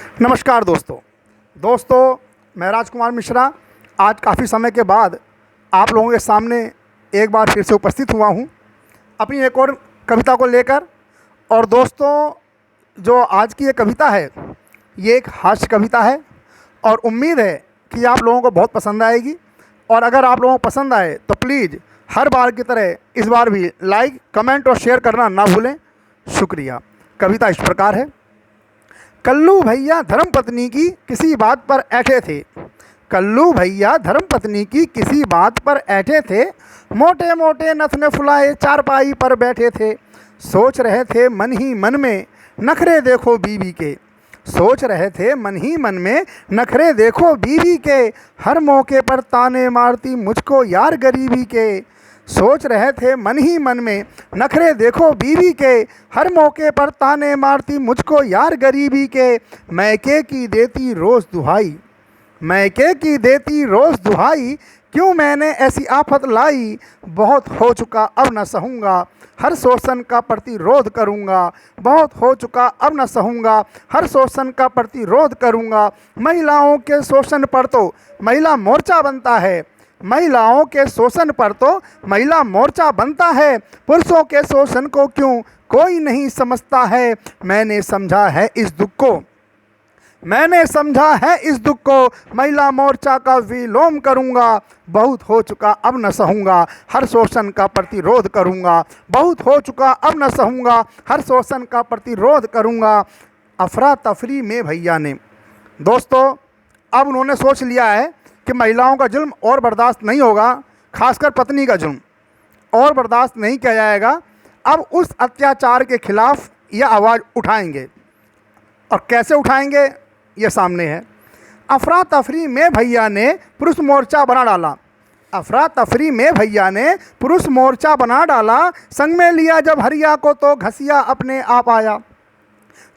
नमस्कार दोस्तों, मैं राजकुमार मिश्रा आज काफ़ी समय के बाद आप लोगों के सामने एक बार फिर से उपस्थित हुआ हूँ अपनी एक और कविता को लेकर। और दोस्तों, जो आज की ये कविता है ये एक हास्य कविता है और उम्मीद है कि आप लोगों को बहुत पसंद आएगी। और अगर आप लोगों को पसंद आए तो प्लीज़ हर बार की तरह इस बार भी लाइक, कमेंट और शेयर करना ना भूलें। शुक्रिया। कविता इस प्रकार है। कल्लू भैया धर्मपत्नी की किसी बात पर ऐठे थे। कल्लू भैया धर्मपत्नी की किसी बात पर ऐठे थे। मोटे मोटे नथने फुलाए चारपाई पर बैठे थे। सोच रहे थे मन ही मन में नखरे देखो बीवी के। सोच रहे थे मन ही मन में नखरे देखो बीवी के। हर मौके पर ताने मारती मुझको यार गरीबी के। सोच रहे थे मन ही मन में नखरे देखो बीवी के। हर मौके पर ताने मारती मुझको यार गरीबी के। मैके की देती रोज़ दुहाई, मैके की देती रोज़ दुहाई। क्यों मैंने ऐसी आफत लाई। बहुत हो चुका अब न सहूँगा, हर शोषण का प्रतिरोध करूँगा। बहुत हो चुका अब न सहूँगा, हर शोषण का प्रतिरोध करूँगा। महिलाओं के शोषण पर तो महिला मोर्चा बनता है। महिलाओं के शोषण पर तो महिला मोर्चा बनता है। पुरुषों के शोषण को क्यों कोई नहीं समझता है। मैंने समझा है इस दुख को, मैंने समझा है इस दुख को। महिला मोर्चा का विलोम करूंगा। बहुत हो चुका अब न सहूँगा, हर शोषण का प्रतिरोध करूंगा। बहुत हो चुका अब न सहूँगा, हर शोषण का प्रतिरोध करूंगा। अफरा तफरी में भैया ने, दोस्तों अब उन्होंने सोच लिया है कि महिलाओं का जुल्म और बर्दाश्त नहीं होगा, खासकर पत्नी का जुल्म और बर्दाश्त नहीं किया जाएगा। अब उस अत्याचार के खिलाफ यह आवाज़ उठाएंगे। और कैसे उठाएंगे ये सामने है। अफरा तफरी में भैया ने पुरुष मोर्चा बना डाला। अफरा तफरी में भैया ने पुरुष मोर्चा बना डाला। संग में लिया जब हरिया को तो घसिया अपने आप आया।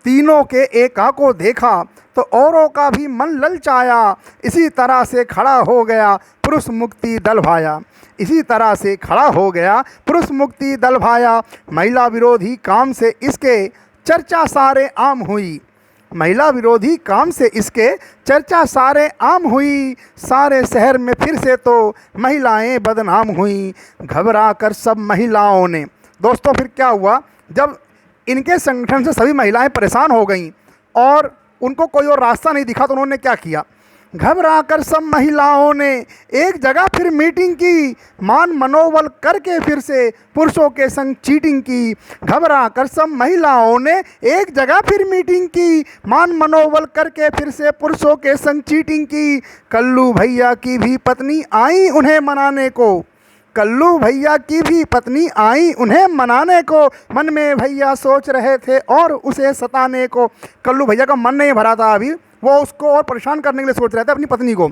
तीनों के एका को देखा तो औरों का भी मन ललचाया। इसी तरह से खड़ा हो गया पुरुष मुक्ति दल भाया। इसी तरह से खड़ा हो गया पुरुष मुक्ति दल भाया। महिला विरोधी काम से इसके चर्चा सारे आम हुई। महिला विरोधी काम से इसके चर्चा सारे आम हुई। सारे शहर में फिर से तो महिलाएं बदनाम हुई। घबरा कर सब महिलाओं ने, दोस्तों फिर क्या हुआ, जब इनके संगठन से सभी महिलाएं परेशान हो गईं और उनको कोई और रास्ता नहीं दिखा तो उन्होंने क्या किया। घबरा कर सब महिलाओं ने एक जगह फिर मीटिंग की। मान मनोबल करके फिर से पुरुषों के संग चीटिंग की। घबरा कर सब महिलाओं ने एक जगह फिर मीटिंग की। मान मनोबल करके फिर से पुरुषों के संग चीटिंग की। कल्लू भैया की भी पत्नी आई उन्हें मनाने को। कल्लू भैया की भी पत्नी आई उन्हें मनाने को। मन में भैया सोच रहे थे और उसे सताने को। कल्लू भैया का मन नहीं भरा था अभी, वो उसको और परेशान करने के लिए सोच रहे थे अपनी पत्नी को।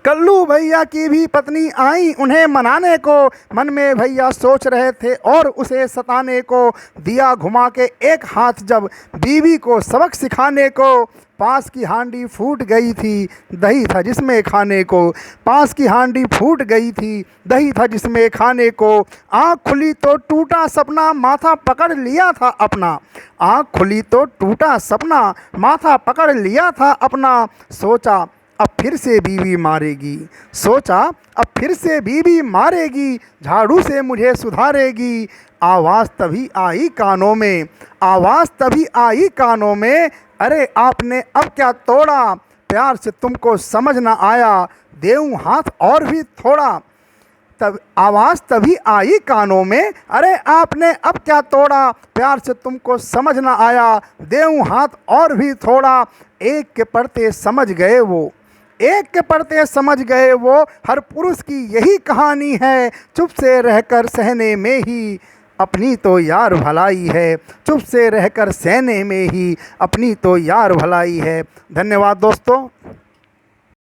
कल्लू भैया की भी पत्नी आई उन्हें मनाने को। मन में भैया सोच रहे थे और उसे सताने को। दिया घुमा के एक हाथ जब बीवी को सबक सिखाने को। पास की हांडी फूट गई थी, दही था जिसमें खाने को। पास की हांडी फूट गई थी, दही था जिसमें खाने को। आँख खुली तो टूटा सपना, माथा पकड़ लिया था अपना। आँख खुली तो टूटा सपना, माथा पकड़ लिया था अपना। सोचा अब फिर से बीवी मारेगी। सोचा अब फिर से बीवी मारेगी। झाड़ू से मुझे सुधारेगी। आवाज़ तभी आई कानों में, आवाज़ तभी आई कानों में। अरे आपने अब क्या तोड़ा, प्यार से तुमको समझ ना आया। देऊं हाथ और भी थोड़ा। तब आवाज़ तभी आई कानों में, अरे आपने अब क्या तोड़ा, प्यार से तुमको समझ ना आया। देऊं हाथ और भी थोड़ा। एक के पढ़ते समझ गए वो, एक के पढ़ते समझ गए वो। हर पुरुष की यही कहानी है, चुप से रहकर सहने में ही अपनी तो यार भलाई है। चुप से रहकर सहने में ही अपनी तो यार भलाई है। धन्यवाद दोस्तों।